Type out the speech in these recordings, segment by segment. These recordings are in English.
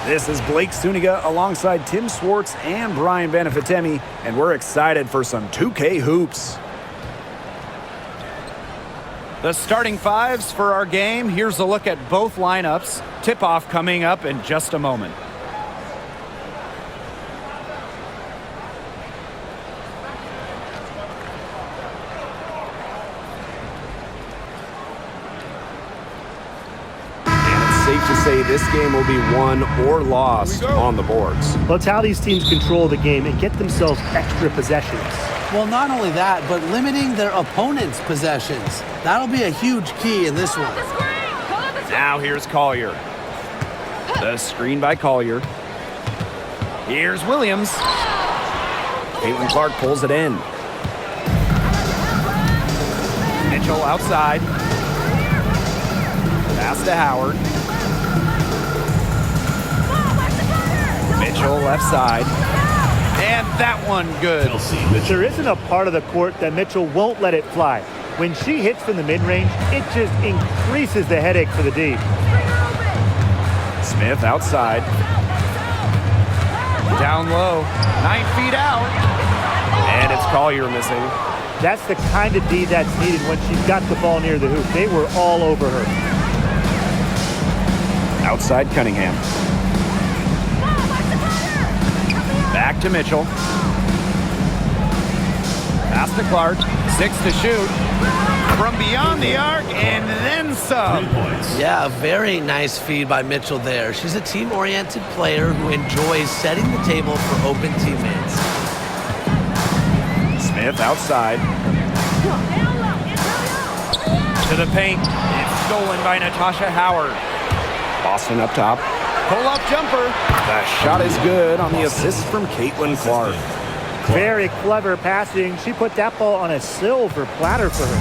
This is Blake Suniga alongside Tim Swartz and Brian Benefitemi, and we're excited for some 2K hoops. The starting fives for our game. Here's a look at both lineups. Tip-off coming up in just a moment. Safe to say this game will be won or lost on the boards. Well, it's how these teams control the game and get themselves extra possessions. Well, not only that, but limiting their opponent's possessions. That'll be a huge key in this one. Now here's Collier. The screen by Collier. Here's Williams. Caitlin Clark pulls it in. Mitchell outside. Pass to Howard. Mitchell left side. And that one good. There isn't a part of the court that Mitchell won't let it fly. When she hits from the mid-range, it just increases the headache for the D. Smith outside. Down low. 9 feet out. And it's Collier missing. That's the kind of D that's needed when she's got the ball near the hoop. They were all over her. Outside Cunningham. Back to Mitchell. Pass to Clark. 6 to shoot. From beyond the arc and then some. Yeah, a very nice feed by Mitchell there. She's a team-oriented player who enjoys setting the table for open teammates. Smith outside. To the paint. It's stolen by Natasha Howard. Boston up top. Pull-up jumper. The shot is good on the assist from Caitlin Clark. Very clever passing. She put that ball on a silver platter for her.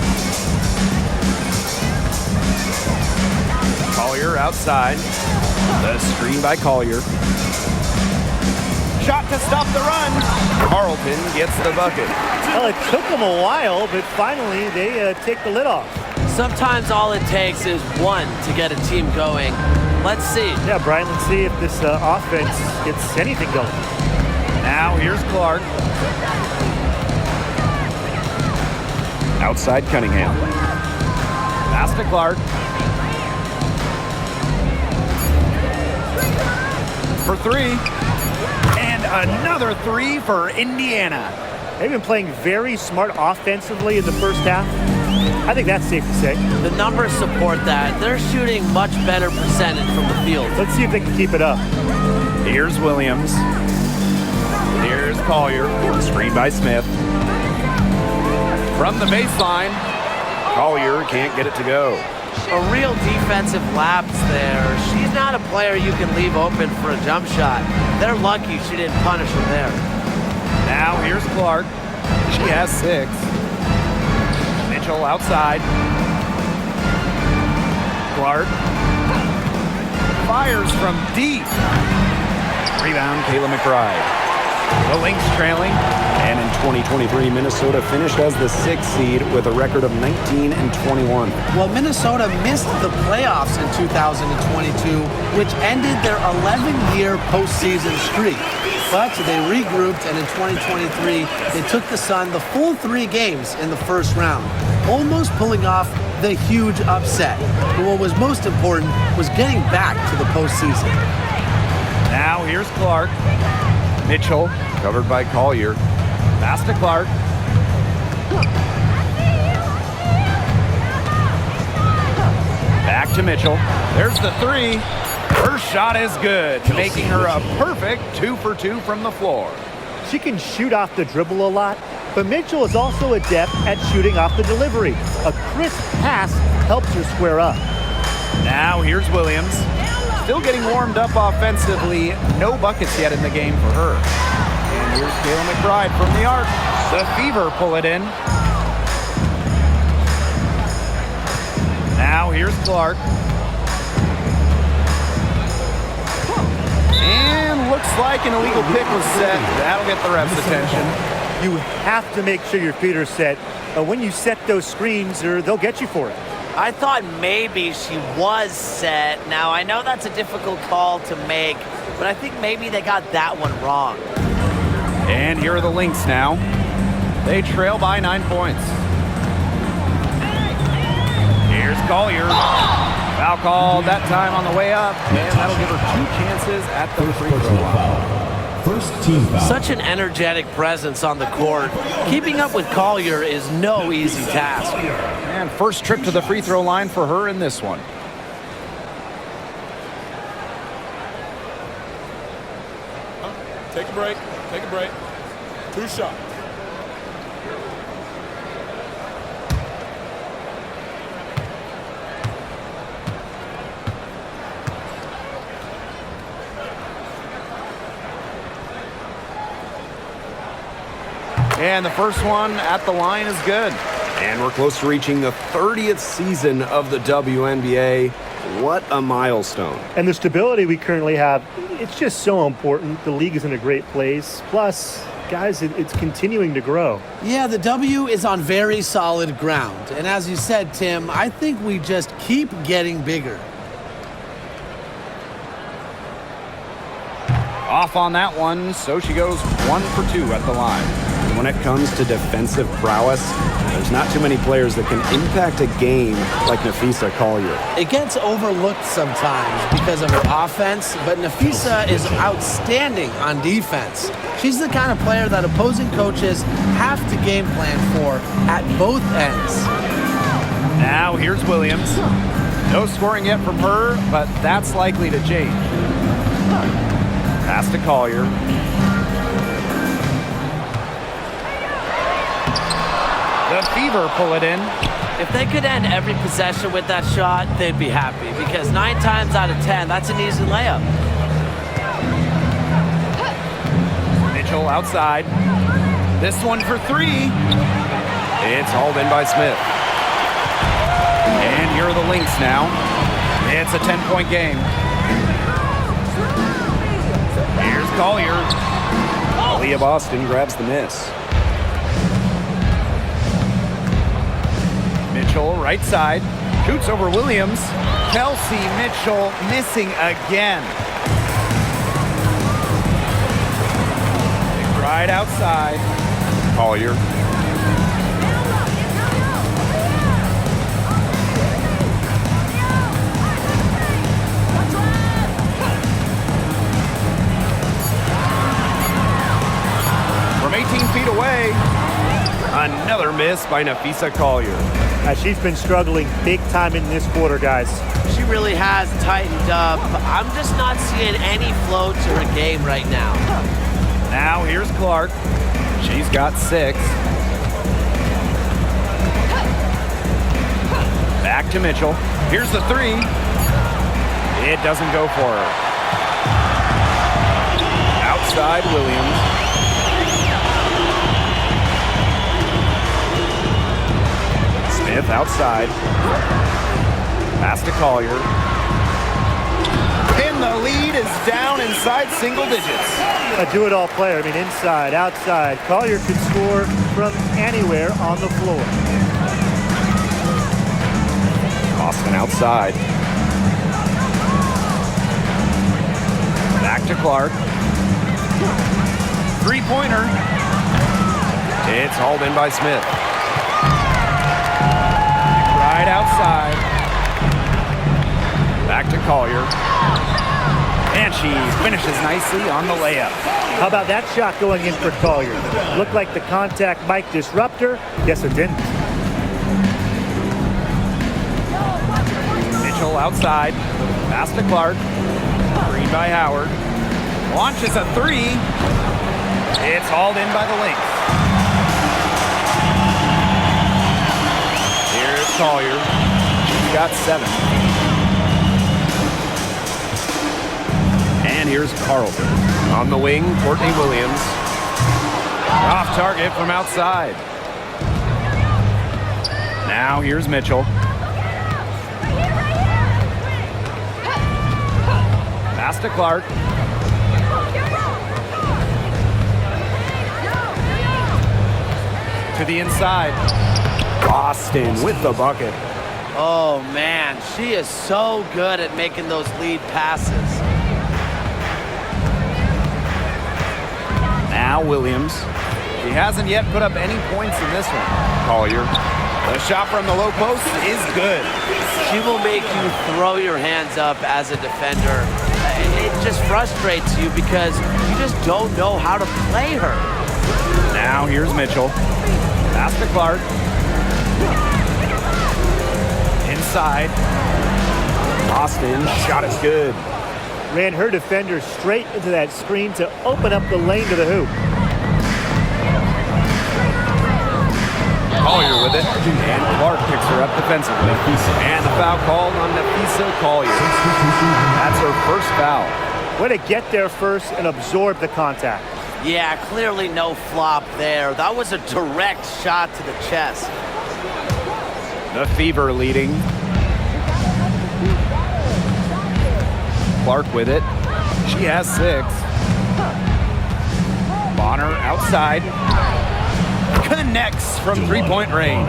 Collier outside. The screen by Collier. Shot to stop the run. Carlton gets the bucket. Well, it took them a while, but finally they take the lid off. Sometimes all it takes is one to get a team going. Let's see. Yeah, Brian, let's see if this offense gets anything going. Now here's Clark. Outside Cunningham. Pass to Clark. For 3. And another 3 for Indiana. They've been playing very smart offensively in the first half. I think that's safe to say. The numbers support that. They're shooting much better percentage from the field. Let's see if they can keep it up. Here's Williams. Here's Collier. Screen by Smith. From the baseline, Collier can't get it to go. A real defensive lapse there. She's not a player you can leave open for a jump shot. They're lucky she didn't punish her there. Now here's Clark. She has 6. Mitchell outside. Clark fires from deep. Rebound, Kayla McBride. The Lynx trailing. And in 2023, Minnesota finished as the 6th seed with a record of 19-21. Well, Minnesota missed the playoffs in 2022, which ended their 11-year postseason streak. But they regrouped, and in 2023, they took the Sun the full 3 games in the first round, almost pulling off the huge upset. But what was most important was getting back to the postseason. Now here's Clark. Mitchell, covered by Collier. Pass to Clark. Back to Mitchell. There's the 3. Her shot is good, making her a perfect 2 for 2 from the floor. She can shoot off the dribble a lot, but Mitchell is also adept at shooting off the delivery. A crisp pass helps her square up. Now here's Williams. Still getting warmed up offensively. No buckets yet in the game for her. And here's Kayla McBride from the arc. The Fever pull it in. Now here's Clark. And looks like an illegal pick was set. That'll get the ref's attention. You have to make sure your feet are set. When you set those screens, they'll get you for it. I thought maybe she was set. Now, I know that's a difficult call to make, but I think maybe they got that one wrong. And here are the Lynx now. They trail by 9 points. Here's Collier. Foul called that time on the way up, and that'll give her 2 chances at the free throw line. First team foul. Such an energetic presence on the court. Keeping up with Collier is no easy task. And first trip to the free throw line for her in this one. Take a break. Take a break. 2 shots. And the first one at the line is good. And we're close to reaching the 30th season of the WNBA. What a milestone. And the stability we currently have, it's just so important. The league is in a great place. Plus, guys, it's continuing to grow. Yeah, the W is on very solid ground. And as you said, Tim, I think we just keep getting bigger. Off on that one, so she goes 1 for 2 at the line. When it comes to defensive prowess, there's not too many players that can impact a game like Napheesa Collier. It gets overlooked sometimes because of her offense, but Napheesa is outstanding on defense. She's the kind of player that opposing coaches have to game plan for at both ends. Now here's Williams. No scoring yet from her, but that's likely to change. Pass to Collier. The Fever pull it in. If they could end every possession with that shot, they'd be happy because 9 times out of 10, that's an easy layup. Mitchell outside. This one for 3. It's hauled in by Smith. And here are the Lynx now. It's a 10-point game. Here's Collier. Aaliyah Boston grabs the miss. Mitchell, right side, shoots over Williams. Kelsey Mitchell missing again. Right outside. Collier. From 18 feet away, another miss by Napheesa Collier. She's been struggling big time in this quarter, guys. She really has tightened up. I'm just not seeing any flow to her game right now. Now here's Clark. She's got 6. Back to Mitchell. Here's the 3. It doesn't go for her. Outside Williams. Smith outside. Pass to Collier. And the lead is down inside single digits. A do-it-all player. I mean, inside, outside. Collier could score from anywhere on the floor. Austin outside. Back to Clark. 3-pointer. It's hauled in by Smith. Right outside. Back to Collier. And she finishes nicely on the layup. How about that shot going in for Collier? Looked like the contact might disrupt her. Guess it didn't. Mitchell outside. Pass to Clark. Screen by Howard. Launches a 3. It's hauled in by the Lynx. Here's Collier. She's got 7. And here's Carlton. On the wing, Courtney Williams. Off target from outside. Now here's Mitchell. Pass to Clark. To the inside. Boston with the bucket. Oh, man, she is so good at making those lead passes. Now Williams. He hasn't yet put up any points in this one. Collier. The shot from the low post is good. She will make you throw your hands up as a defender. It just frustrates you because you just don't know how to play her. Now here's Mitchell. Pass to Clark. Inside. Austin. Shot is good. Ran her defender straight into that screen to open up the lane to the hoop. Collier with it. And Clark picks her up defensively. And the foul called on Nafisa Collier. That's her first foul. Way to get there first and absorb the contact. Yeah, clearly no flop there. That was a direct shot to the chest. The Fever leading. Clark with it. She has 6. Bonner outside. Connects from three-point range.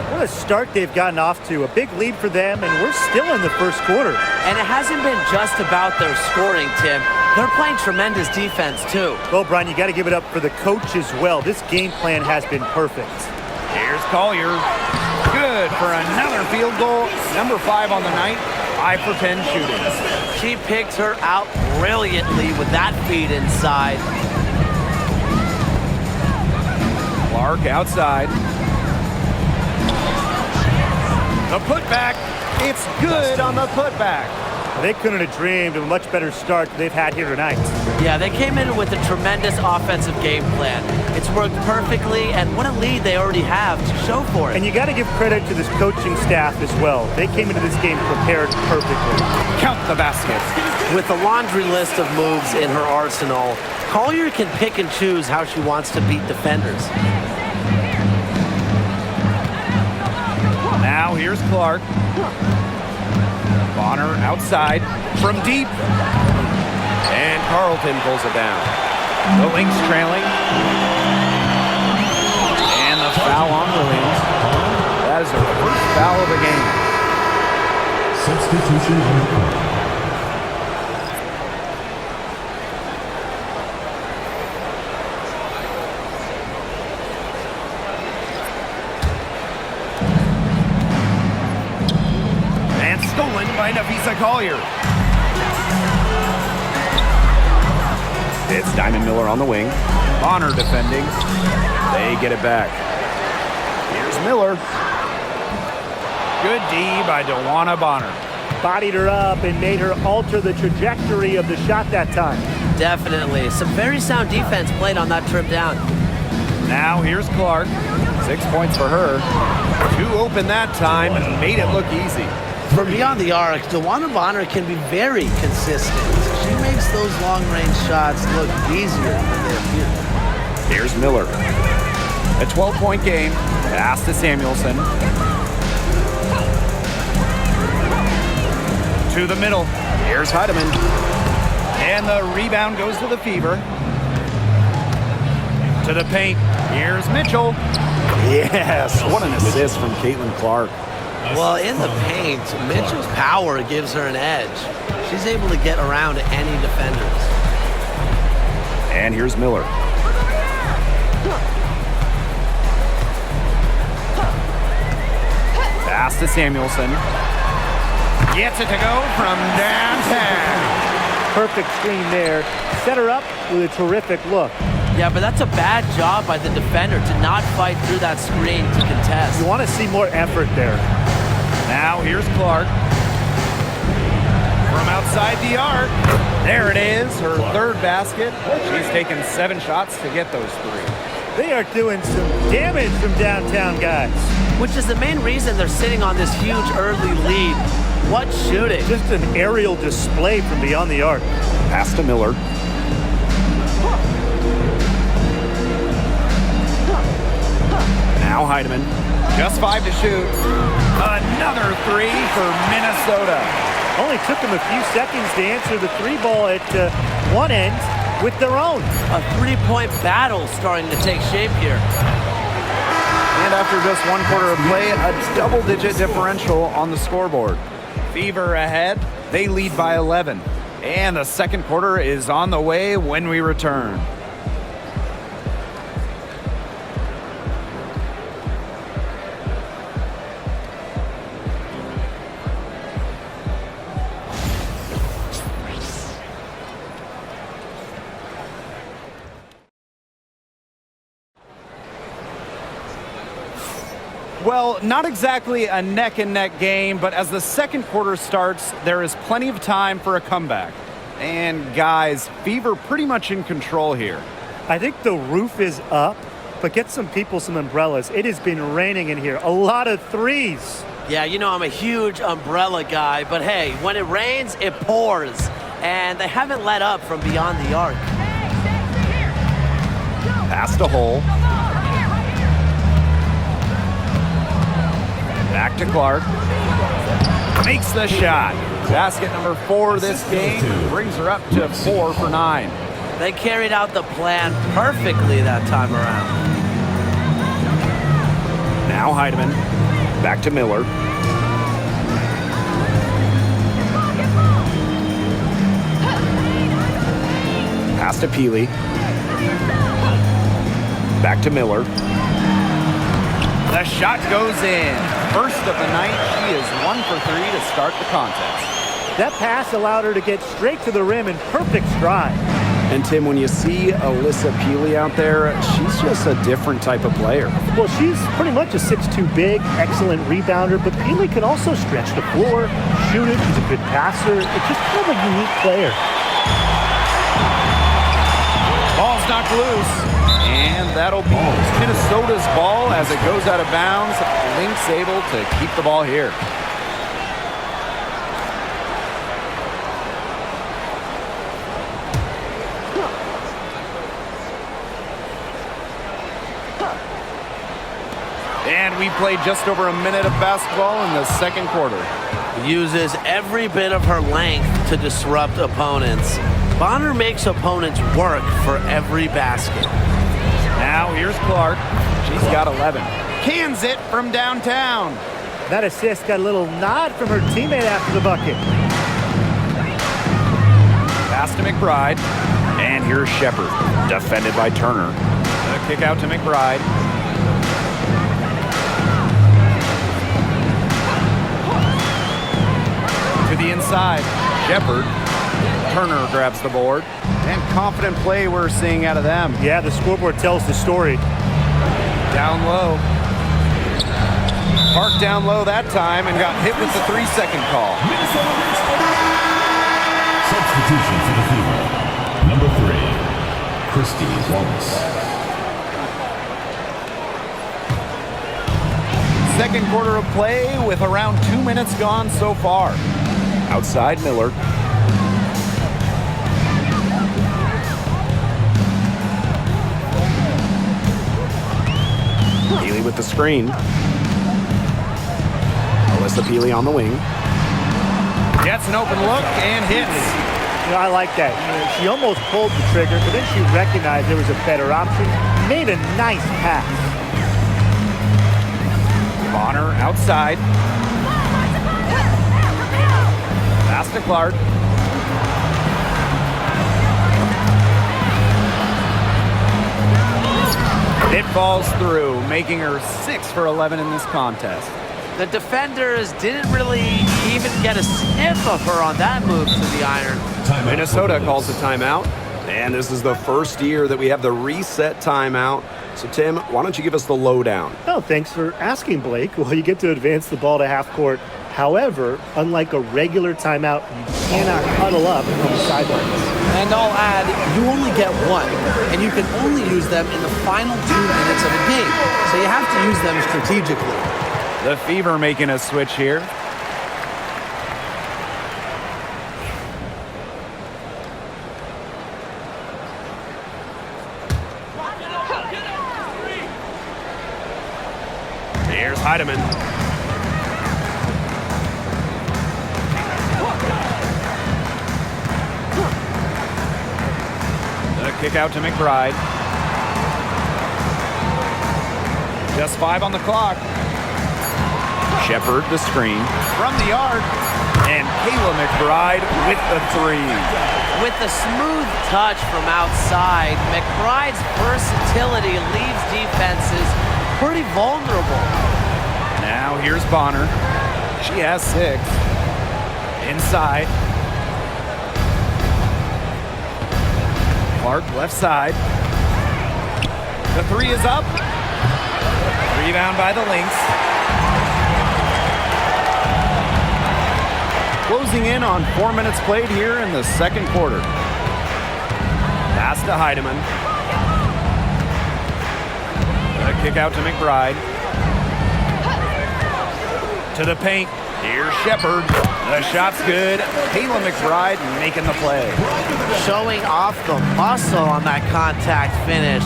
What a start they've gotten off to. A big lead for them, and we're still in the first quarter. And it hasn't been just about their scoring, Tim. They're playing tremendous defense, too. Well, Brian, you got to give it up for the coach as well. This game plan has been perfect. Here's Collier. Good for another field goal. Number 5 on the night. 5 for 10 shooting. She picked her out brilliantly with that feed inside. Clark outside. The putback. It's good on the putback. They couldn't have dreamed of a much better start than they've had here tonight. Yeah, they came in with a tremendous offensive game plan. It's worked perfectly, and what a lead they already have to show for it. And you got to give credit to this coaching staff as well. They came into this game prepared perfectly. Count the basket. With a laundry list of moves in her arsenal, Collier can pick and choose how she wants to beat defenders. Now here's Clark. Bonner outside from deep. And Carlton pulls it down. The Lynx trailing. And the foul on Williams. That is her first foul of the game. Substitution on the court. Stolen by Nafisa Collier. It's Diamond Miller on the wing. Bonner defending. They get it back. Here's Miller. Good D by DeWanna Bonner. Bodied her up and made her alter the trajectory of the shot that time. Definitely. Some very sound defense played on that trip down. Now here's Clark. 6 points for her. 2 open that time and made it look easy. From beyond the arc, DeWanna Bonner can be very consistent. She makes those long-range shots look easier than they appear. Here's Miller. A 12-point game. Pass to Samuelson. To the middle. Here's Heidemann. And the rebound goes to the Fever. To the paint. Here's Mitchell. Yes, what an assist from Caitlin Clark. Well, in the paint, Mitchell's power gives her an edge. She's able to get around any defenders. And here's Miller. Pass to Samuelson. Gets it to go from downtown. Perfect screen there. Set her up with a terrific look. Yeah, but that's a bad job by the defender to not fight through that screen to contest. You want to see more effort there. Now here's Clark. From outside the arc. There it is, her third basket. She's taken 7 shots to get those 3. They are doing some damage from downtown, guys. Which is the main reason they're sitting on this huge early lead. What shooting. Just an aerial display from beyond the arc. Pass to Miller. Now Heidemann. Just 5 to shoot. Another 3 for Minnesota. Only took them a few seconds to answer the 3 ball at one end with their own. A 3-point battle starting to take shape here. And after just 1 quarter of play, a double-digit differential on the scoreboard. Fever ahead. They lead by 11. And the second quarter is on the way when we return. Well, not exactly a neck-and-neck game, but as the second quarter starts, there is plenty of time for a comeback. And guys, Fever pretty much in control here. I think the roof is up, but get some people some umbrellas. It has been raining in here. A lot of threes. Yeah, you know I'm a huge umbrella guy, but hey, when it rains, it pours. And they haven't let up from beyond the arc. Pass to Hole. Back to Clark. Makes the shot. Basket number 4 this game. Brings her up to 4 for 9. They carried out the plan perfectly that time around. Now Heidemann. Back to Miller. Pass to Peely. Back to Miller. The shot goes in. First of the night, she is 1 for 3 to start the contest. That pass allowed her to get straight to the rim in perfect stride. And Tim, when you see Alyssa Peely out there, she's just a different type of player. Well, she's pretty much a 6'2" big, excellent rebounder, but Peely can also stretch the floor, shoot it. She's a good passer. It's just kind of a unique player. Ball's knocked loose. And that'll be Minnesota's ball as it goes out of bounds. Lynx able to keep the ball here. And we played just over a minute of basketball in the second quarter. Uses every bit of her length to disrupt opponents. Bonner makes opponents work for every basket. Now here's Clark. She's got 11. Cans it from downtown. That assist got a little nod from her teammate after the bucket. Pass to McBride. And here's Shepard. Defended by Turner. The kick out to McBride. To the inside. Shepard. Turner grabs the board. And confident play we're seeing out of them. Yeah, the scoreboard tells the story. Down low. Park down low that time and got hit with the 3-second call. Substitution for the Fever. Number 3, Christy Wallace. Second quarter of play with around 2 minutes gone so far. Outside Miller. Peely with the screen. Alyssa Peely on the wing. Gets an open look and hits. You know, I like that. You know, she almost pulled the trigger, but then she recognized there was a better option. Made a nice pass. Bonner outside. Pass to Clark. It falls through, making her 6 for 11 in this contest. The defenders didn't really even get a sniff of her on that move to the iron. Minnesota calls a timeout, and this is the first year that we have the reset timeout. So, Tim, why don't you give us the lowdown? Oh, thanks for asking, Blake. Well, you get to advance the ball to half court. However, unlike a regular timeout, you cannot huddle up on the sidelines. And I'll add, you only get one, and you can only use them in the final 2 minutes of a game. So you have to use them strategically. The Fever making a switch here. Here's Heidemann. The kick out to McBride. Just 5 on the clock. Shepard the screen from the arc, and Kayla McBride with the 3. With the smooth touch from outside, McBride's versatility leaves defenses pretty vulnerable. Now here's Bonner. She has 6. Inside. Clark left side. The 3 is up. Rebound by the Lynx. closing in on 4 minutes played here in the second quarter. Pass to Heidemann. A kick out to McBride. To the paint. Here's Shepard. The shot's good. Kayla McBride making the play. Showing off the muscle on that contact finish.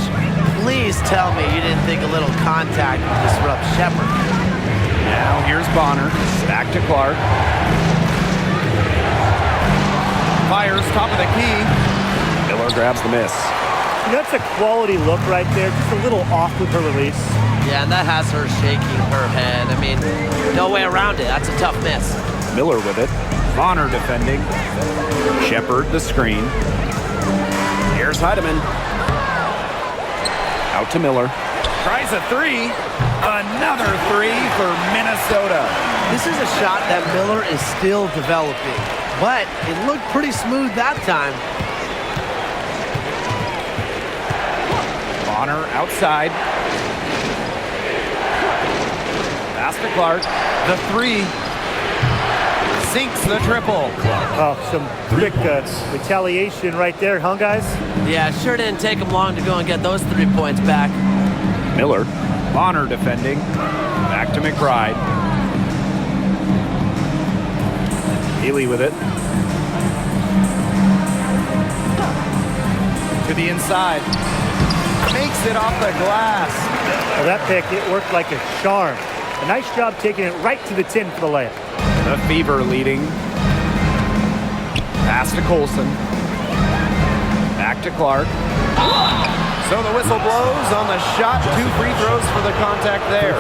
Please tell me you didn't think a little contact would disrupt Shepard. Now here's Bonner. Back to Clark. Fires top of the key. Miller grabs the miss. That's a quality look right there. Just a little off with her release. Yeah, and that has her shaking her head. I mean, no way around it. That's a tough miss. Miller with it. Bonner defending. Shepard the screen. Here's Heidemann. Out to Miller. Tries a three. Another three for Minnesota. This is a shot that Miller is still developing, but it looked pretty smooth that time. Bonner outside. Pass to Clark. The three. Sinks the triple. Oh, some quick retaliation right there, huh, guys? Yeah, it sure didn't take him long to go and get those 3 points back. Miller. Bonner defending. Back to McBride. Healy with it. To the inside. Makes it off the glass. Well, that pick, it worked like a charm. A nice job taking it right to the tin for the layup. The Fever leading. Pass to Colson. Back to Clark. So the whistle blows on the shot. 2 free throws for the contact there.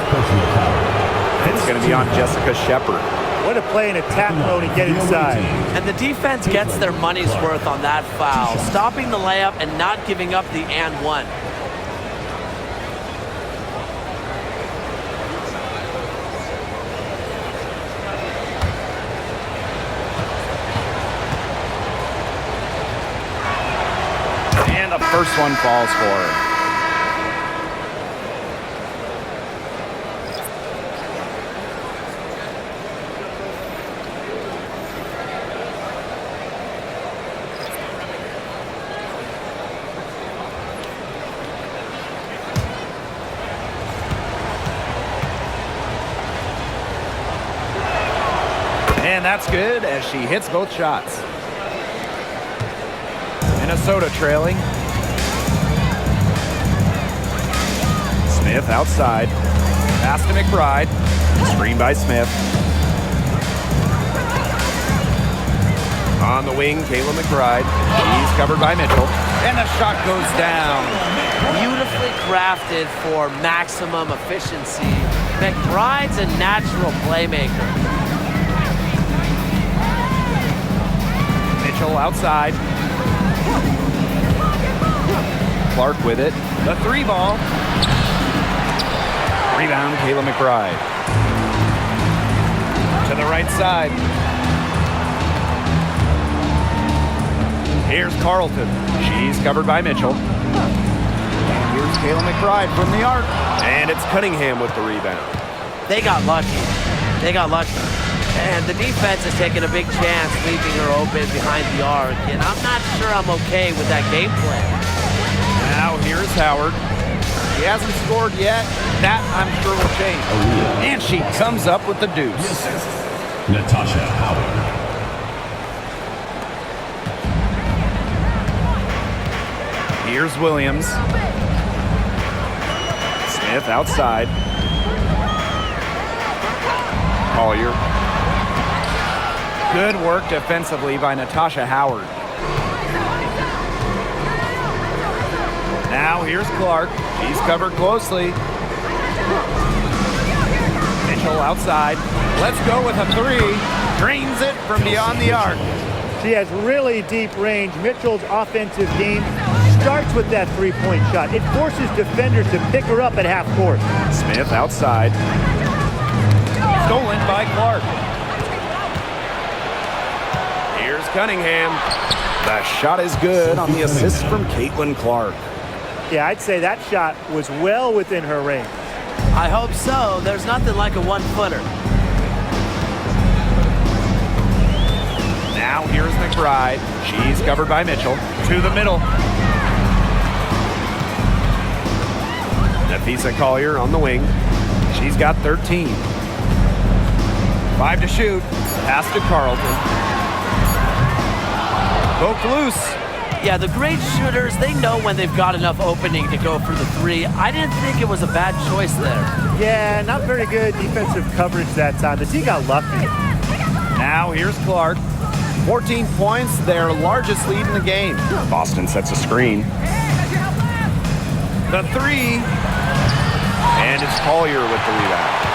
It's going to be on Jessica Shepard. What a play in attack mode and get inside. And the defense gets their money's worth on that foul, stopping the layup and not giving up the and one. And the first one falls for her. And that's good as she hits both shots. Minnesota trailing. Smith outside. Pass to McBride. Screen by Smith. On the wing, Kayla McBride. She's covered by Mitchell. And the shot goes down. Beautifully crafted for maximum efficiency. McBride's a natural playmaker. Mitchell outside. Clark with it. The 3 ball. Rebound, Kayla McBride. To the right side. Here's Carlton. She's covered by Mitchell. And here's Kayla McBride from the arc. And it's Cunningham with the rebound. They got lucky. They got lucky. And the defense is taking a big chance, leaving her open behind the arc. And I'm not sure I'm okay with that game plan. Now here's Howard. He hasn't scored yet. That, I'm sure, will change. And she comes up with the deuce. Natasha Howard. Here's Williams. Smith outside. Collier. Good work defensively by Natasha Howard. Now here's Clark. She's covered closely. Mitchell outside. Let's go with a 3. Drains it from beyond the arc. She has really deep range. Mitchell's offensive game starts with that 3-point shot. It forces defenders to pick her up at half court. Smith outside. Stolen by Clark. Here's Cunningham. The shot is good on the assist from Caitlin Clark. Yeah, I'd say that shot was well within her range. I hope so. There's nothing like a 1-footer. Now here's McBride. She's covered by Mitchell. To the middle. Nafisa Collier on the wing. She's got 13. 5 to shoot. Pass to Carlton. Poked loose. Yeah, the great shooters, they know when they've got enough opening to go for the three. I didn't think it was a bad choice there. Yeah, not very good defensive coverage that time. The team got lucky. Now here's Clark. 14 points, their largest lead in the game. Boston sets a screen. The three. And it's Collier with the rebound.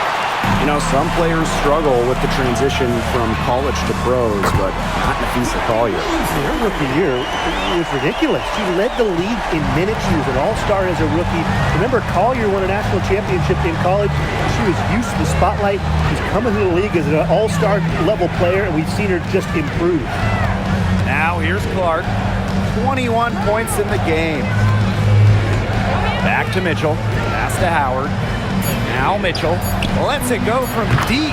You know, some players struggle with the transition from college to pros, but not Nafisa Collier. Her rookie year was ridiculous. She led the league in minutes. She was an all-star as a rookie. Remember, Collier won a national championship in college. She was used to the spotlight. She's coming to the league as an all-star level player, and we've seen her just improve. Now here's Clark. 21 points in the game. Back to Mitchell. Pass to Howard. Now Mitchell lets it go from deep.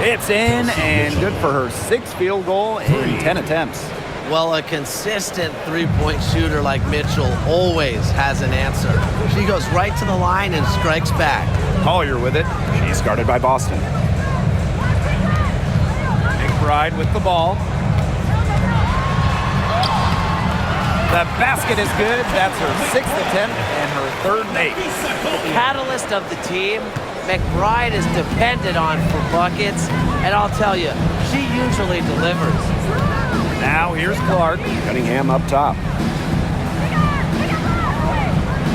It's in and good for her 6th field goal in 10 attempts. Well, a consistent three-point shooter like Mitchell always has an answer. She goes right to the line and strikes back. Collier with it. She's guarded by Boston. McBride with the ball. The basket is good. That's her 6th attempt and her 3rd make. The catalyst of the team, McBride is depended on for buckets, and I'll tell you, she usually delivers. Now here's Clark. Cunningham up top.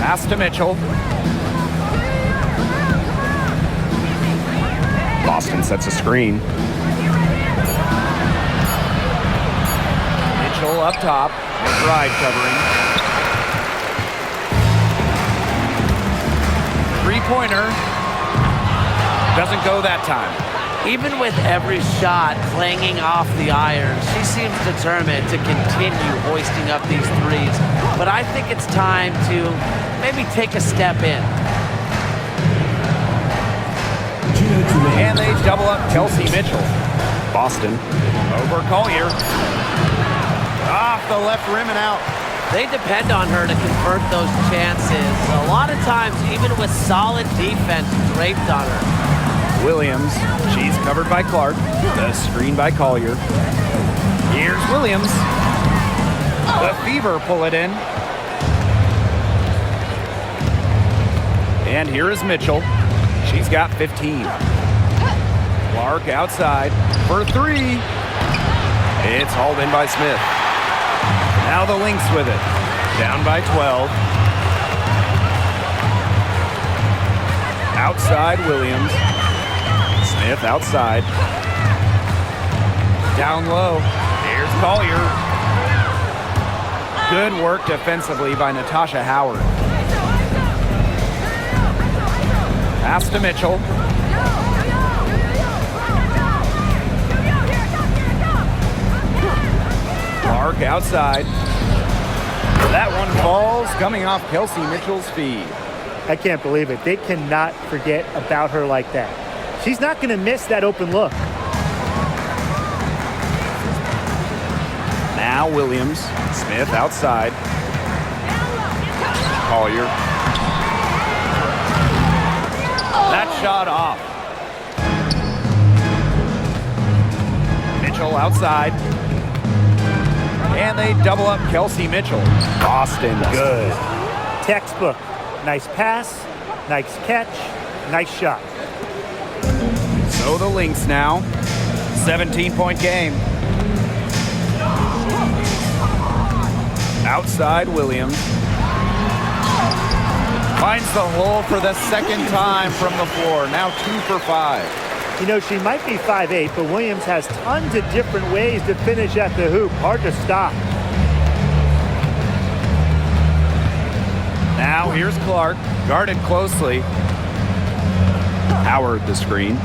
Pass to Mitchell. Boston sets a screen. Mitchell up top. McBride covering. Three-pointer. Doesn't go that time. Even with every shot clanging off the iron, she seems determined to continue hoisting up these threes. But I think it's time to maybe take a step in. And they double up Kelsey Mitchell. Boston. Over Collier. Off the left rim and out. They depend on her to convert those chances. A lot of times, even with solid defense draped on her. Williams. She's covered by Clark. The screen by Collier. Here's Williams. The Fever pull it in. And here is Mitchell. She's got 15. Clark outside for 3. It's hauled in by Smith. Now the Lynx with it. Down by 12. Outside Williams. Smith outside. Down low. Here's Collier. Good work defensively by Natasha Howard. Pass to Mitchell. Clark outside. That one falls, coming off Kelsey Mitchell's feed. I can't believe it. They cannot forget about her like that. She's not going to miss that open look. Now Williams. Smith outside. Collier. That shot off. Mitchell outside. And they double up Kelsey Mitchell. Boston. Good. Textbook. Nice pass, nice catch, nice shot. So the Lynx now. 17-point game. Outside Williams. Finds the hole for the 2nd time from the floor. Now 2 for 5. You know, she might be 5'8", but Williams has tons of different ways to finish at the hoop. Hard to stop. Now here's Clark, guarded closely. Howard the screen.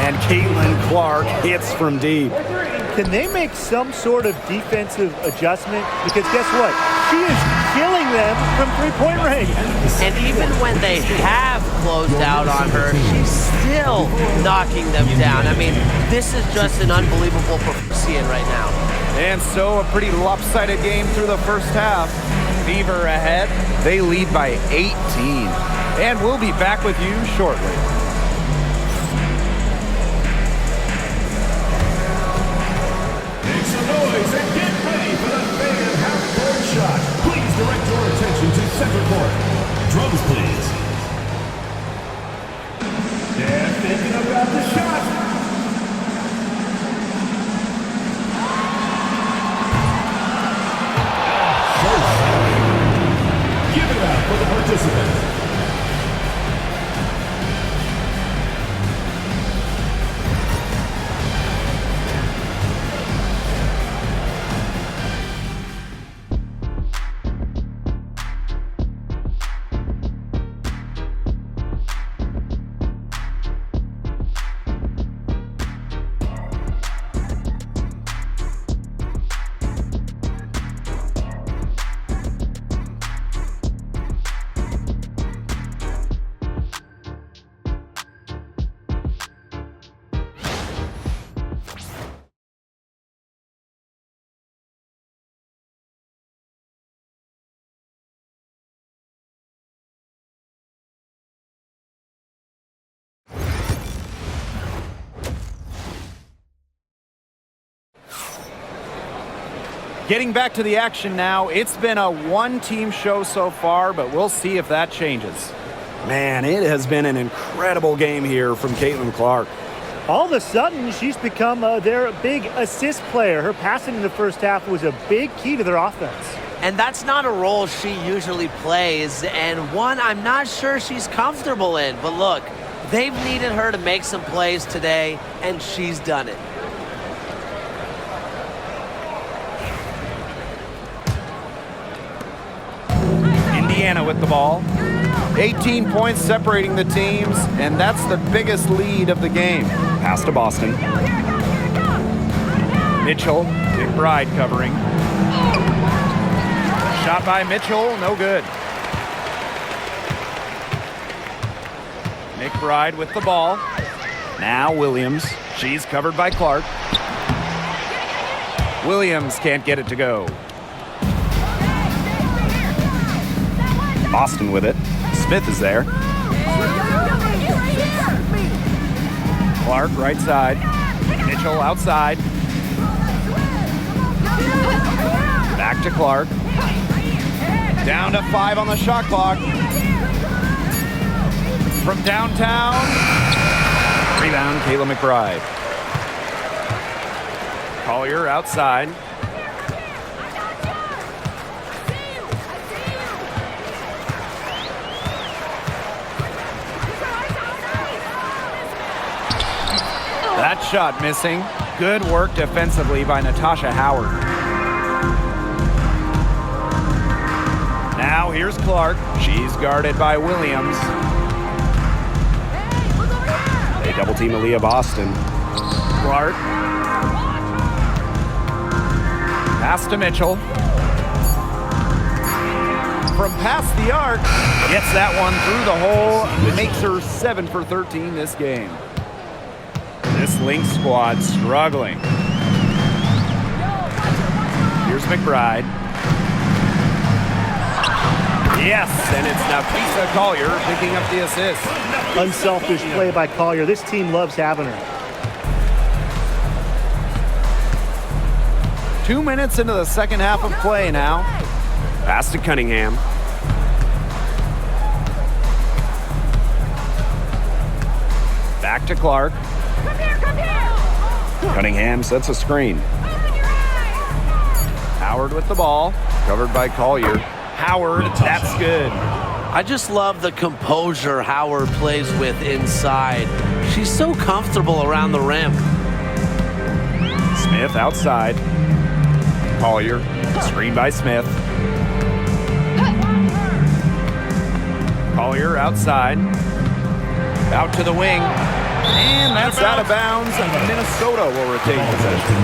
And Caitlin Clark hits from deep. Can they make some sort of defensive adjustment? Because guess what? She is killing them from three-point range. And even when they have closed out on her. She's still knocking them down. I mean, this is just an unbelievable performance we're seeing right now. And so a pretty lopsided game through the first half. Fever ahead. They lead by 18. And we'll be back with you shortly. Make some noise and get ready for the fan half-court shot. Please direct your attention to center court. Drums, please. They're thinking about the shot. Give it up for the participants. Getting back to the action now. It's been a one-team show so far, but we'll see if that changes. Man, it has been an incredible game here from Caitlin Clark. All of a sudden, she's become their big assist player. Her passing in the first half was a big key to their offense. And that's not a role she usually plays, and one I'm not sure she's comfortable in. But look, they've needed her to make some plays today, and she's done it. Indiana with the ball. 18 points separating the teams, and that's the biggest lead of the game. Pass to Boston. Mitchell, McBride covering. Shot by Mitchell, no good. McBride with the ball. Now Williams. She's covered by Clark. Williams can't get it to go. Boston with it. Smith is there. Clark right side. Mitchell outside. Back to Clark. Down to 5 on the shot clock. From downtown. Rebound, Kayla McBride. Collier outside. That shot missing. Good work defensively by Natasha Howard. Now here's Clark. She's guarded by Williams. They double team Aaliyah Boston. Clark. Pass to Mitchell. From past the arc. Gets that one through the hole. Makes her 7 for 13 this game. This Lynx squad struggling. Here's McBride. Yes, and it's Nafisa Collier picking up the assist. Unselfish play by Collier. This team loves having her. 2 minutes into the second half of play now. Pass to Cunningham. Back to Clark. Cunningham sets a screen. Howard with the ball. Covered by Collier. Howard, that's good. I just love the composure Howard plays with inside. She's so comfortable around the rim. Smith outside. Collier, screen by Smith. Collier outside. Out to the wing. And that's out of bounds. Minnesota will retain possession.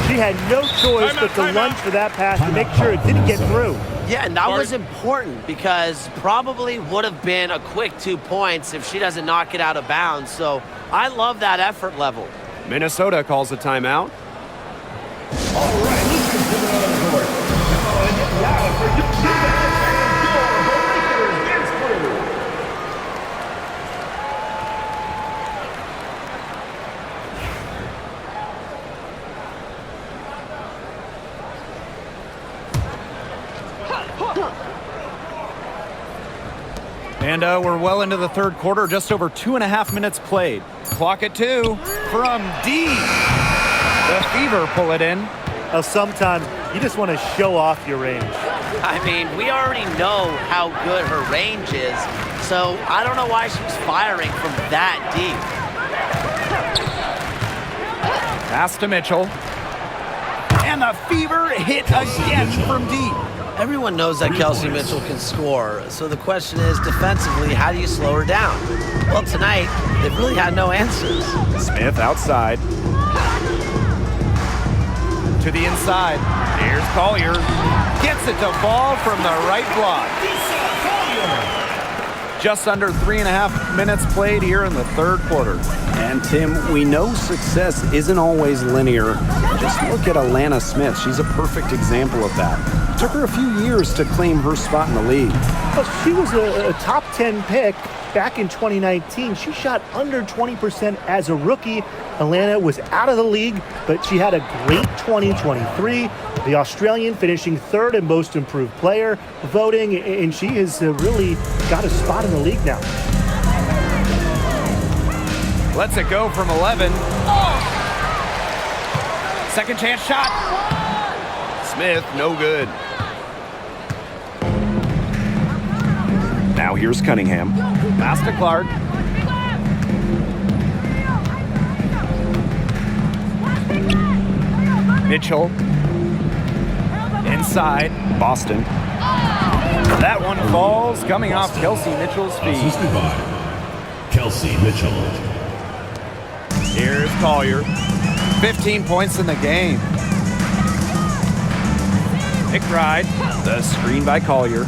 She had no choice but to lunge for that pass to make sure it didn't get through. Yeah, and that was important because probably would have been a quick 2 points if she doesn't knock it out of bounds. So I love that effort level. Minnesota calls a timeout. All right, let's get to the court. And now for your Lakers through. And we're well into the third quarter, just over 2.5 minutes played. Clock at 2 from deep. The Fever pull it in. Sometimes you just want to show off your range. I mean, we already know how good her range is, so I don't know why she's firing from that deep. Pass to Mitchell. And the Fever hit again from deep. Everyone knows that Kelsey Mitchell can score, so the question is, defensively, how do you slow her down? Well, tonight, they've really had no answers. Smith outside. To the inside. Here's Collier. Gets it to fall from the right block. Just under 3.5 minutes played here in the third quarter. And Tim, we know success isn't always linear. Just look at Alana Smith. She's a perfect example of that. It took her a few years to claim her spot in the league. Well, she was a top 10 pick back in 2019. She shot under 20% as a rookie. Alana was out of the league, but she had a great 2023. The Australian finishing third in most improved player voting, and she has really got a spot in the league now. Lets it go from 11. Second chance shot. Smith, no good. Now here's Cunningham. Pass to Clark. Mitchell. Inside. Boston. That one falls, coming off Kelsey Mitchell's feet. Assisted by Kelsey Mitchell. Here's Collier. 15 points in the game. McBride. The screen by Collier.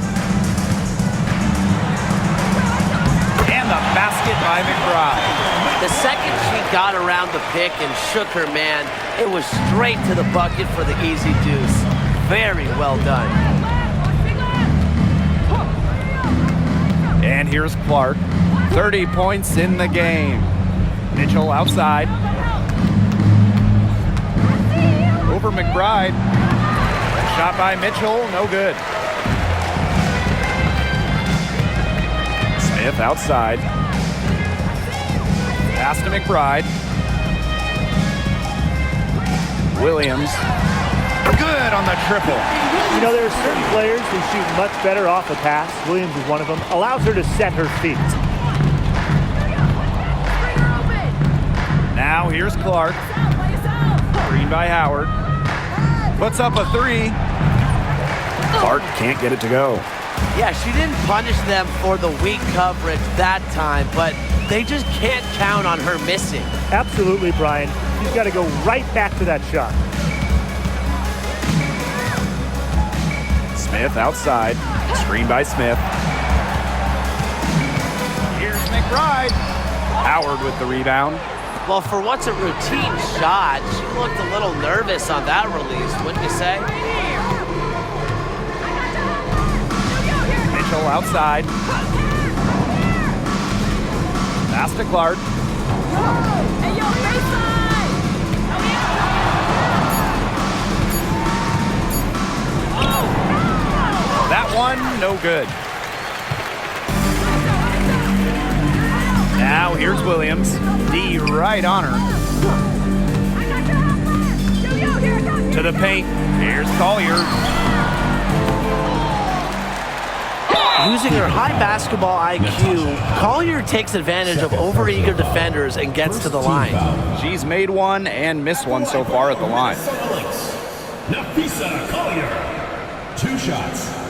And the basket by McBride. The second she got around the pick and shook her man, it was straight to the bucket for the easy deuce. Very well done. And here's Clark. 30 points in the game. Mitchell outside. Over McBride. Shot by Mitchell, no good. Smith outside. Pass to McBride. Williams. Good on the triple. You know, there are certain players who shoot much better off a pass. Williams is one of them. Allows her to set her feet. Now here's Clark. Screen by Howard. Puts up a three. Clark can't get it to go. Yeah, she didn't punish them for the weak coverage that time, but they just can't count on her missing. Absolutely, Brian. She's got to go right back to that shot. Smith outside. Screen by Smith. Here's McBride. Howard with the rebound. Well, for what's a routine shot, she looked a little nervous on that release, wouldn't you say? Mitchell outside. Pass to Clark. That one, no good. Now here's Williams. D right on her. To the paint. Here's Collier. Using her high basketball IQ, Collier takes advantage of overeager defenders and gets to the line. She's made one and missed one so far at the line. Nafisa Collier. 2 shots.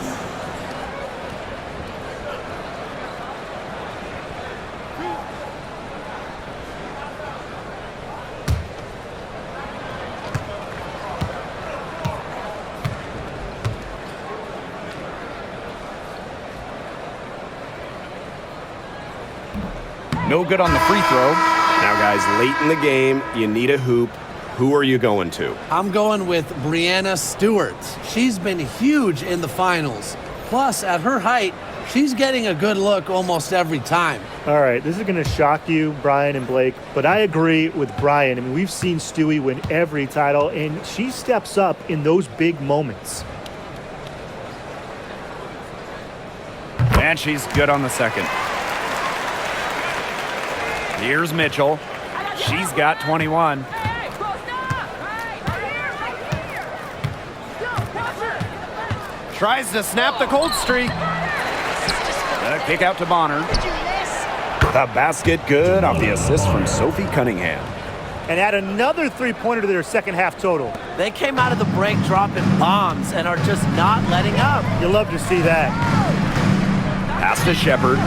No good on the free throw. Now, guys, late in the game, you need a hoop. Who are you going to? I'm going with Brianna Stewart. She's been huge in the finals. Plus, at her height, she's getting a good look almost every time. All right, this is going to shock you, Brian and Blake, but I agree with Brian. I mean, we've seen Stewie win every title, and she steps up in those big moments. And she's good on the second. Here's Mitchell. She's got 21. Tries to snap the cold streak. The kick out to Bonner. The basket good off the assist from Sophie Cunningham. And add another three-pointer to their second half total. They came out of the break dropping bombs and are just not letting up. You love to see that. Pass to Shepard.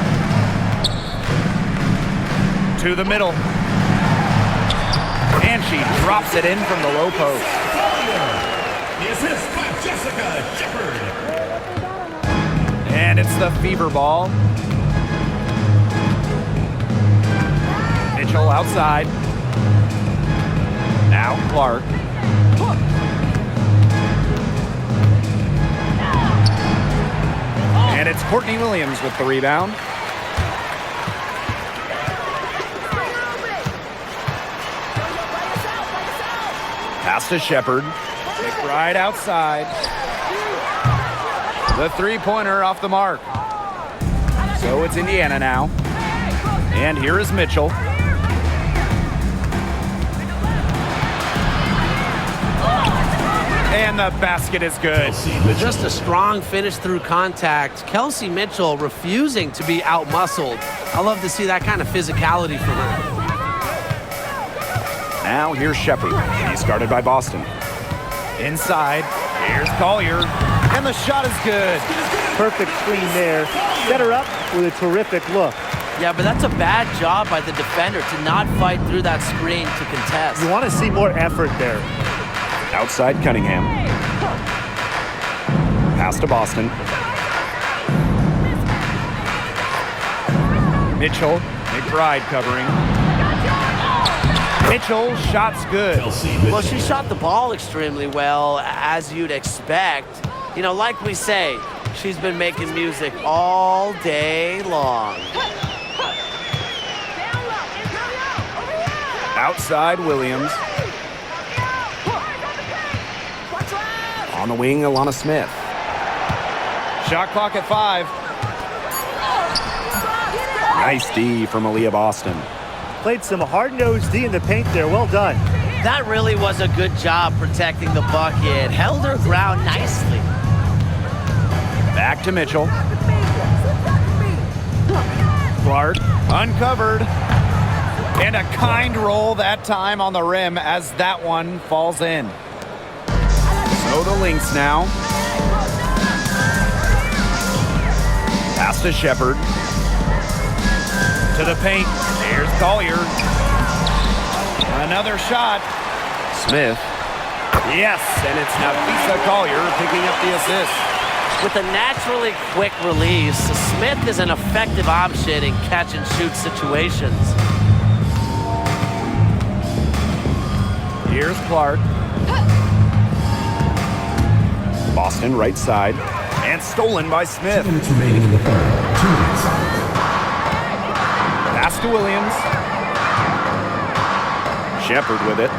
To the middle. And she drops it in from the low post. The assist by Jessica Shepard. And it's the fever ball. Mitchell outside. Now Clark. And it's Courtney Williams with the rebound. Pass to Shepard. Right outside. The three-pointer off the mark. So it's Indiana now. And here is Mitchell. And the basket is good. Just a strong finish through contact. Kelsey Mitchell refusing to be out-muscled. I love to see that kind of physicality from her. Now here's Shepard. He's guarded by Boston. Inside, here's Collier, and the shot is good. Perfect screen there. Set her up with a terrific look. Yeah, but that's a bad job by the defender to not fight through that screen to contest. You want to see more effort there. Outside Cunningham. Pass to Boston. Mitchell, McBride covering. Mitchell, shot's good. Well, she shot the ball extremely well, as you'd expect. You know, like we say, she's been making music all day long. Outside Williams. On the wing, Alana Smith. Shot clock at 5. Nice D from Aaliyah Boston. Played some hard-nosed D in the paint there. Well done. That really was a good job protecting the bucket. Held her ground nicely. Back to Mitchell. Clark, uncovered. And a kind roll that time on the rim as that one falls in. So the Lynx now. Pass to Shepard. To the paint. Here's Collier. Another shot. Smith. Yes, and it's Nafisa Collier picking up the assist. With a naturally quick release, Smith is an effective option in catch-and-shoot situations. Here's Clark. Boston right side. And stolen by Smith. 2 minutes remaining in the third. 2 minutes. Pass to Williams. Shepard with it.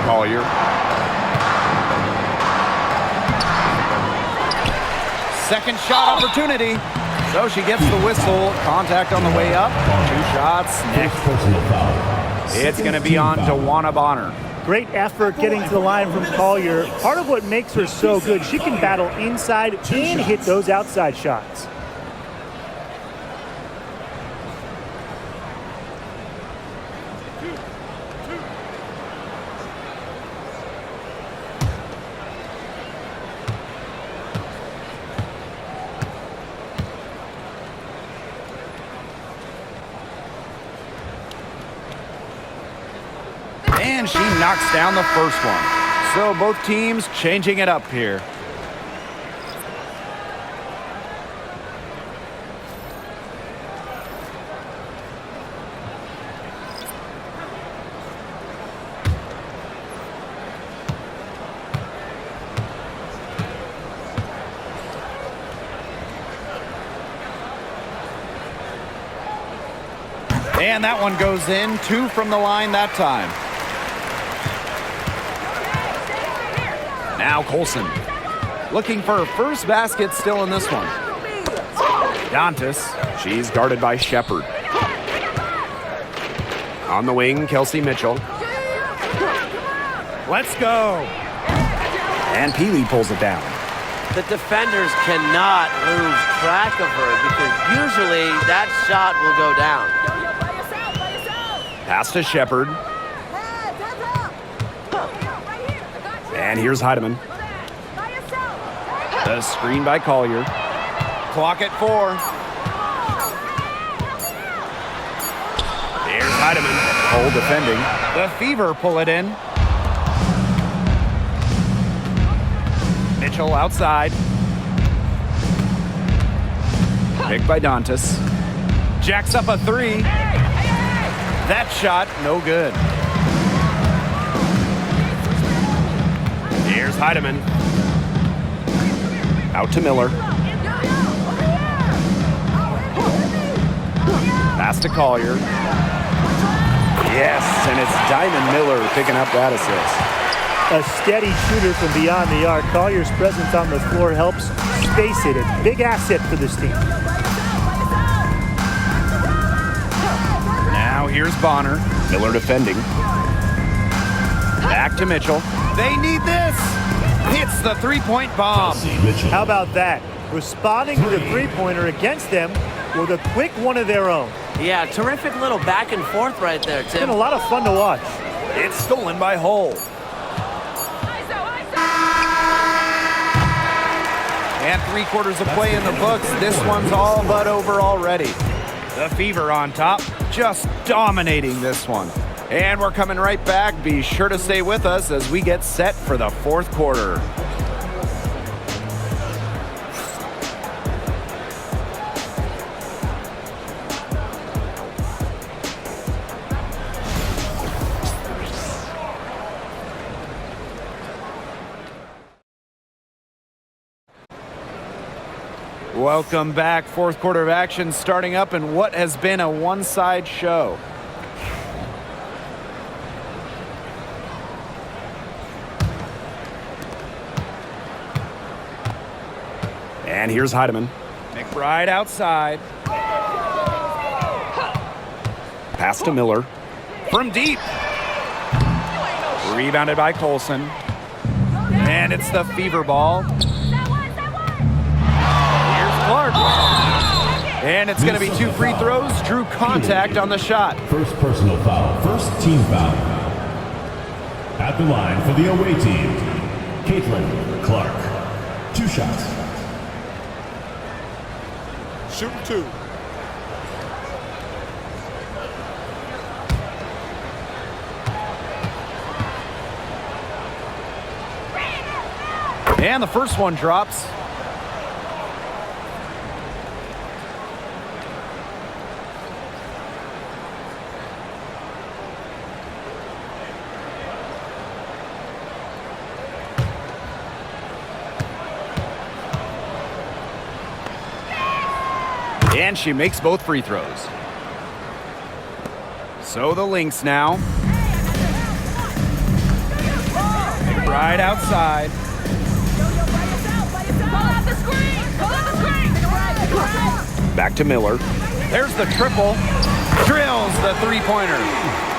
Collier. Second shot opportunity. So she gets the whistle. Contact on the way up. 2 shots next. It's going to be on DeWanna Bonner. Great effort getting to the line from Collier. Part of what makes her so good, she can battle inside and hit those outside shots. And she knocks down the first one. So both teams changing it up here. And that one goes in. 2 from the line that time. Now Colson. Looking for her first basket still in this one. Dantas. She's guarded by Shepard. On the wing, Kelsey Mitchell. Let's go. And Peely pulls it down. The defenders cannot lose track of her because usually that shot will go down. Pass to Shepard. And here's Heidemann. The screen by Collier. Clock at 4. Here's Heidemann. Cole defending. The Fever pull it in. Mitchell outside. Picked by Dantas. Jacks up a 3. That shot, no good. Here's Heidemann. Out to Miller. Pass to Collier. Yes, and it's Diamond Miller picking up that assist. A steady shooter from beyond the arc. Collier's presence on the floor helps space it. A big asset for this team. Now here's Bonner. Miller defending. Back to Mitchell. They need this. Hits the three-point bomb. How about that? Responding to the three-pointer against them with a quick one of their own. Yeah, terrific little back and forth right there, It's been Tim. a lot of fun to watch. It's stolen by Hull. And 3/4 of play in the books. This one's all but over already. The Fever on top, just dominating this one. And we're coming right back. Be sure to stay with us as we get set for the 4th quarter. Welcome back. 4th quarter of action starting up in what has been a one-side show. And here's Heidemann. McBride outside. Pass to Miller. From deep. Rebounded by Colson. And it's the Fever ball. Clark. And it's going to be 2 free throws. Drew contact on the shot. First personal foul. First team foul. At the line for the away team, Caitlin Clark. 2 shots. Shooting 2. And the first one drops. And she makes both free throws. So the Lynx now. McBride outside. Back to Miller. There's the triple. Drills the three-pointer.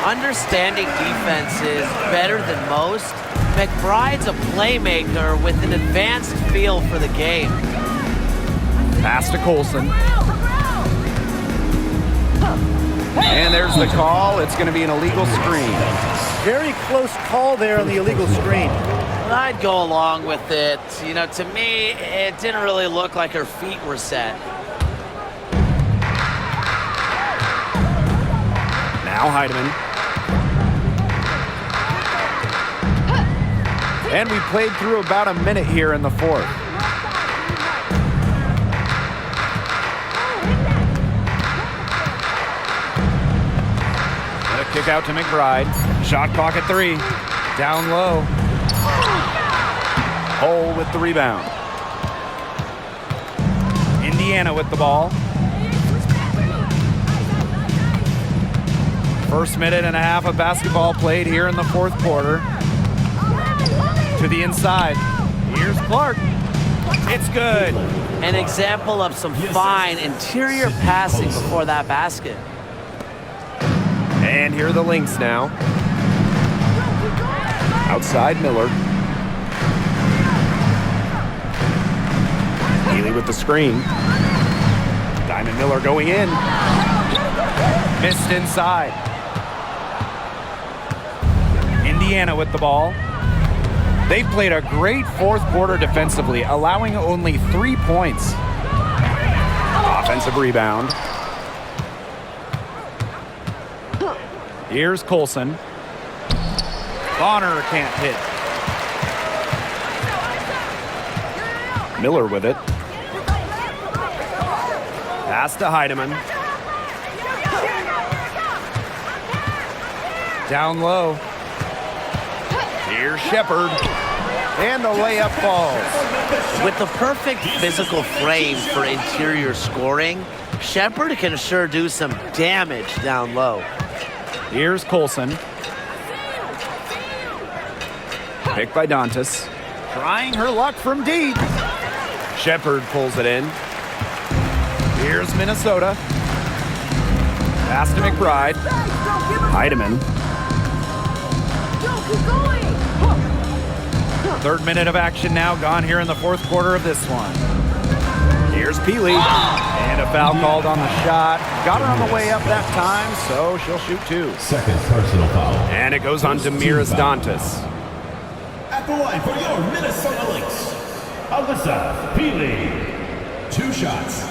Understanding defense is better than most. McBride's a playmaker with an advanced feel for the game. Pass to Colson. And there's the call. It's going to be an illegal screen. Very close call there on the illegal screen. I'd go along with it. You know, to me, it didn't really look like her feet were set. Now Heidemann. And we played through about a minute here in the 4th. Kick out to McBride. Shot clock at 3. Down low. Hull with the rebound. Indiana with the ball. First minute and a half of basketball played here in the fourth quarter. To the inside. Here's Clark. It's good. An example of some fine interior passing before that basket. And here are the Lynx now. Outside Miller. Healy with the screen. Diamond Miller going in. Missed inside. Indiana with the ball. They played a great fourth quarter defensively, allowing only 3 points. Offensive rebound. Here's Colson. Bonner can't hit. Miller with it. Pass to Heidemann. Down low. Here's Shepard. And the layup falls. With the perfect physical frame for interior scoring, Shepard can sure do some damage down low. Here's Colson. Picked by Dantas. Trying her luck from deep. Shepard pulls it in. Here's Minnesota. Pass to McBride. Heidemann. Third minute of action now gone here in the fourth quarter of this one. Here's Peely. And a foul called on the shot. Got her on the way up that time, so she'll shoot 2. Second personal foul. And it goes on Damiris Dantas. At the line for your Minnesota Lynx, Alyssa Peely. 2 shots.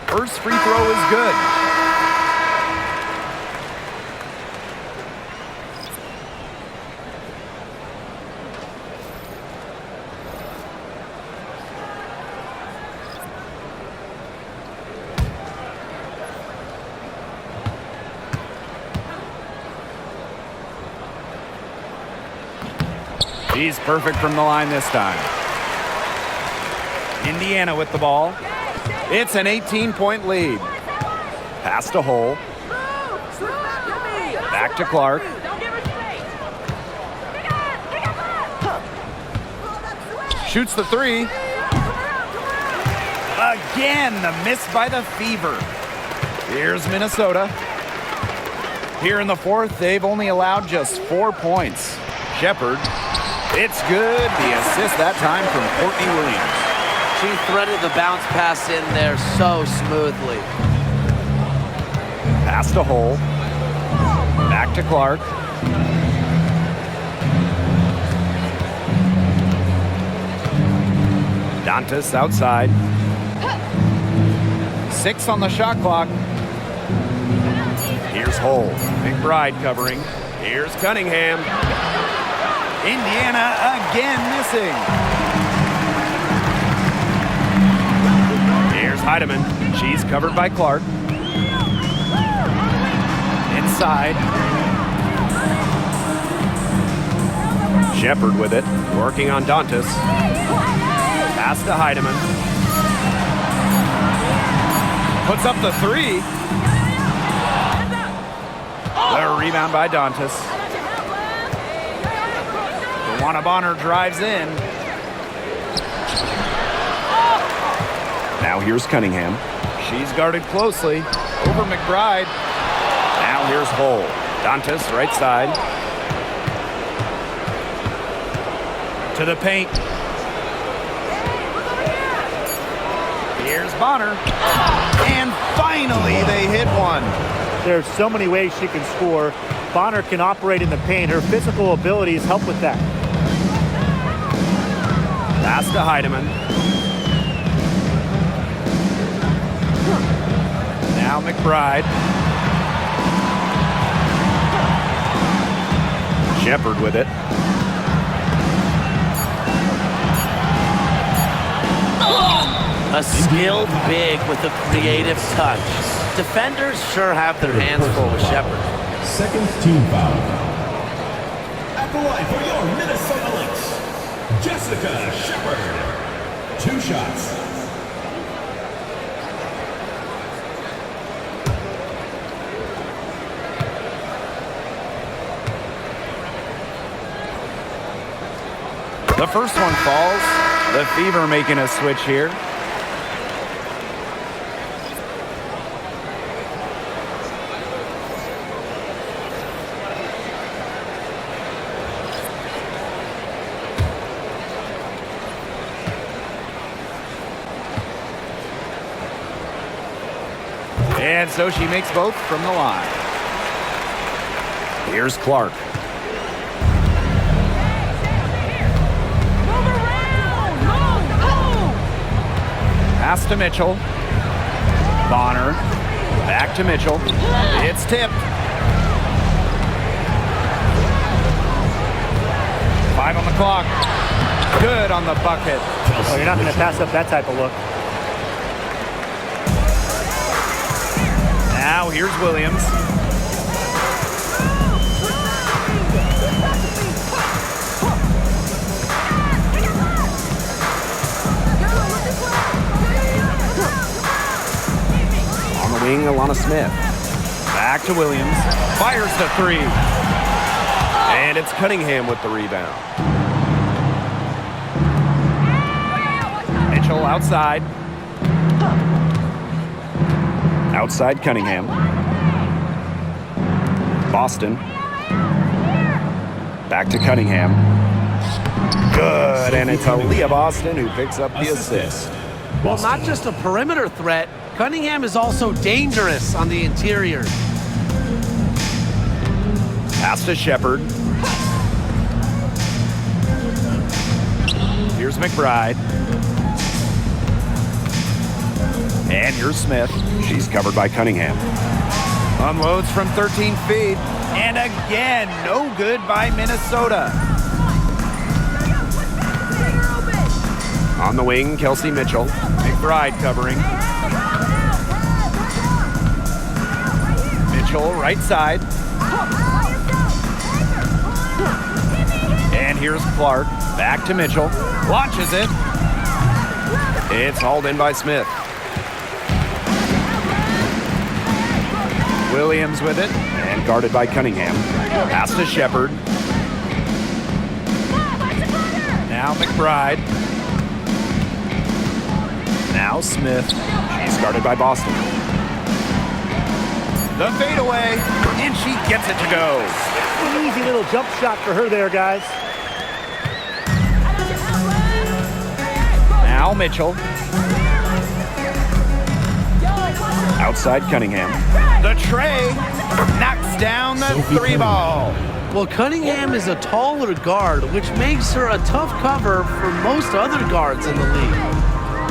First free throw is good. He's perfect from the line this time. Indiana with the ball. It's an 18-point lead. Pass to Hole. Back to Clark. Shoots the 3. Again, the miss by the Fever. Here's Minnesota. Here in the fourth, they've only allowed just 4 points. Shepard. It's good. The assist that time from Courtney Williams. She threaded the bounce pass in there so smoothly. Pass to Hole. Back to Clark. Dantas outside. 6 on the shot clock. Here's Hole. McBride covering. Here's Cunningham. Indiana again missing. Here's Heidemann. She's covered by Clark. Inside. Shepard with it. Working on Dantas. Pass to Heidemann. Puts up the 3. The rebound by Dantas. Juana Bonner drives in. Now here's Cunningham. She's guarded closely. Over McBride. Now here's Hole. Dantas, right side. To the paint. Here's Bonner. And finally they hit one. There's so many ways she can score. Bonner can operate in the paint. Her physical abilities help with that. Pass to Heidemann. Now McBride. Shepard with it. A skilled big with a creative touch. Defenders sure have their hands full with Shepard. Second team foul. At the line for your Minnesota Lynx, Jessica Shepard. 2 shots. The first one falls. The Fever making a switch here. And so she makes both from the line. Here's Clark. Pass to Mitchell. Bonner. Back to Mitchell. It's tipped. 5 on the clock. Good on the bucket. Oh, you're not going to pass up that type of look. Now here's Williams. On the wing, Alana Smith. Back to Williams. Fires the 3. And it's Cunningham with the rebound. Mitchell outside. Outside Cunningham. Boston. Back to Cunningham. Good, and it's Aaliyah Boston who picks up the assist. Well, not just a perimeter threat, Cunningham is also dangerous on the interior. Pass to Shepard. Here's McBride. And here's Smith. She's covered by Cunningham. Unloads from 13 feet. And again, no good by Minnesota. On the wing, Kelsey Mitchell. McBride covering. Mitchell, right side. And here's Clark. Back to Mitchell. Launches it. It's hauled in by Smith. Williams with it, and guarded by Cunningham. Pass to Shepard. Now McBride. Now Smith. She's guarded by Boston. The fadeaway, and she gets it to go. An easy little jump shot for her there, guys. Now Mitchell. Outside Cunningham. The tray knocks down the 3 ball. Well, Cunningham is a taller guard, which makes her a tough cover for most other guards in the league.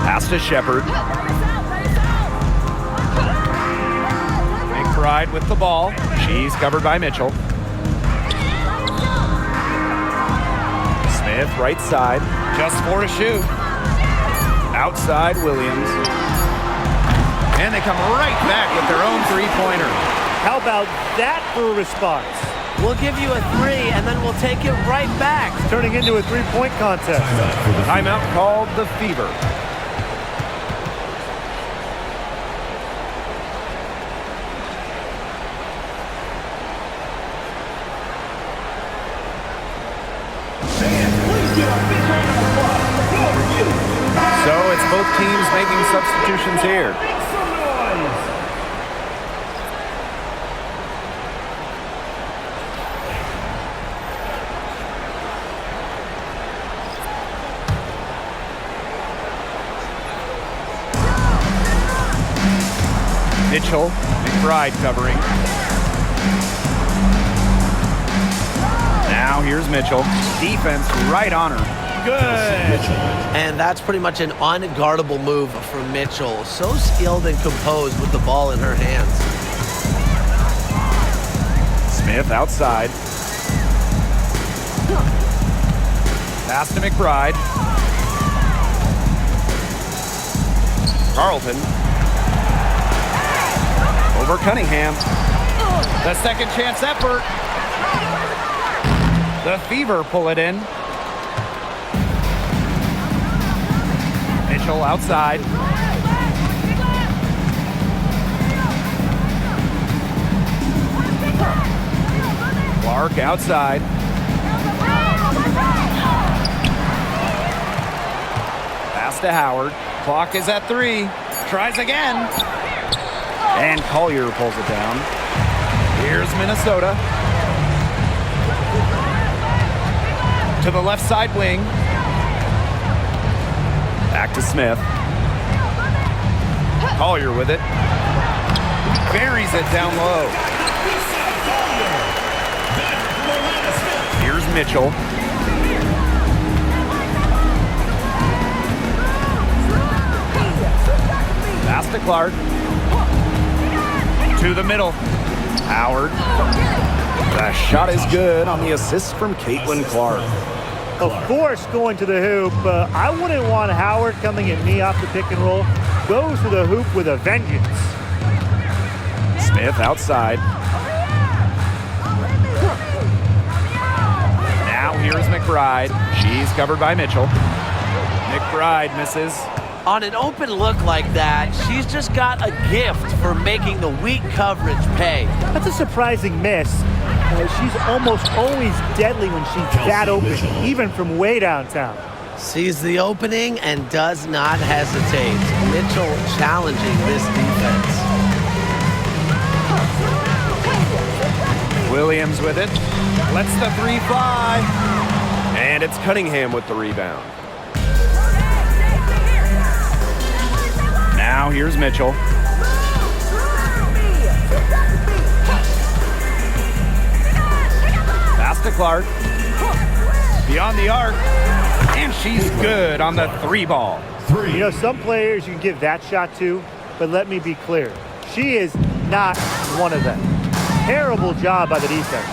Pass to Shepard. McBride with the ball. She's covered by Mitchell. Smith, right side. Just 4 to shoot. Outside Williams. And they come right back with their own 3-pointer. How about that for a response? We'll give you a 3, and then we'll take it right back. Turning into a 3-point contest. Timeout called the Fever. So it's both teams making substitutions here. Mitchell, McBride covering. Now here's Mitchell. Defense right on her. Good. And that's pretty much an unguardable move from Mitchell. So skilled and composed with the ball in her hands. Smith outside. Pass to McBride. Carlton. over Cunningham. The second chance effort. The Fever pull it in. Mitchell outside. Clark outside. Pass to Howard. Clock is at 3. Tries again. And Collier pulls it down. Here's Minnesota. To the left side wing. Back to Smith. Collier with it. Buries it down low. Here's Mitchell. Pass to Clark. To the middle. Howard. The shot is good on the assist from Caitlin Clark. Of course, going to the hoop. I wouldn't want Howard coming at me off the pick and roll. Goes to the hoop with a vengeance. Smith outside. Now here's McBride. She's covered by Mitchell. McBride misses. On an open look like that, she's just got a gift for making the weak coverage pay. That's a surprising miss. She's almost always deadly when she's that open, even from way downtown. Sees the opening and does not hesitate. Mitchell challenging this defense. Williams with it. Lets the 3 fly. And it's Cunningham with the rebound. Now here's Mitchell. Pass to Clark. Beyond the arc. And she's good on the 3 ball. You know, some players you can give that shot to, but let me be clear. She is not one of them. Terrible job by the defense.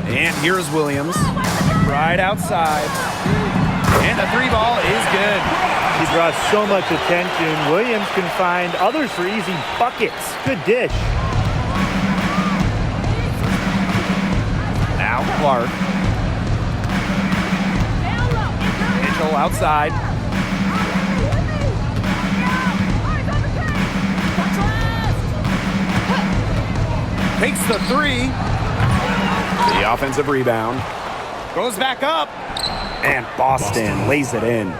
And here's Williams. Right outside. And the 3 ball is good. She draws so much attention. Williams can find others for easy buckets. Good dish. Now Clark. Mitchell outside. Takes the 3. The offensive rebound. Goes back up. And Boston lays it in.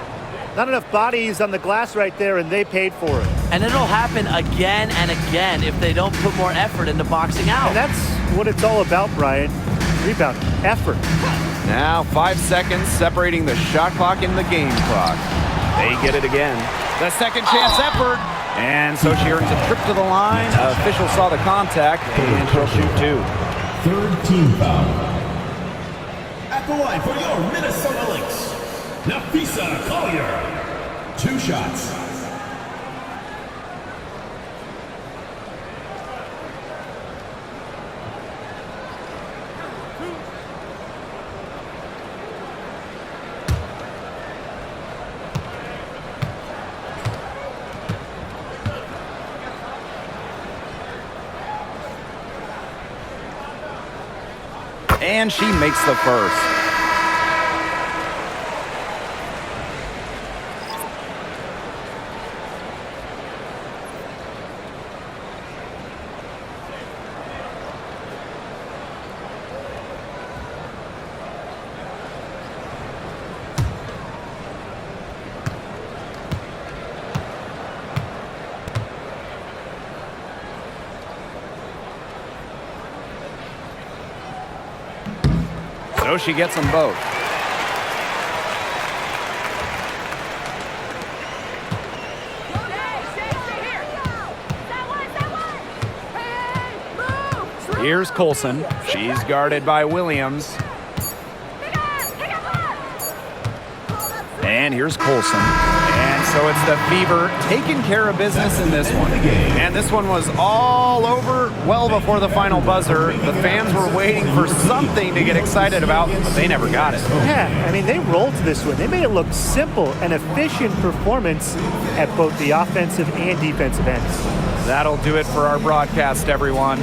Not enough bodies on the glass right there, and they paid for it. And it'll happen again and again if they don't put more effort into boxing out. And that's what it's all about, Brian. Rebound, effort. Now 5 seconds separating the shot clock and the game clock. They get it again. The second chance effort. And so she earns a trip to the line. Official saw the contact, and she'll shoot 2. Third team foul. At the line for your Minnesota Lynx, Nafisa Collier. 2 shots. And she makes the first. So she gets them both. Here's Colson. She's guarded by Williams. And here's Colson. And so it's the Fever taking care of business in this one. And this one was all over well before the final buzzer. The fans were waiting for something to get excited about, but they never got it. Yeah, I mean, they rolled to this one. They made it look simple, an efficient performance. at both the offensive and defensive ends. That'll do it for our broadcast, everyone.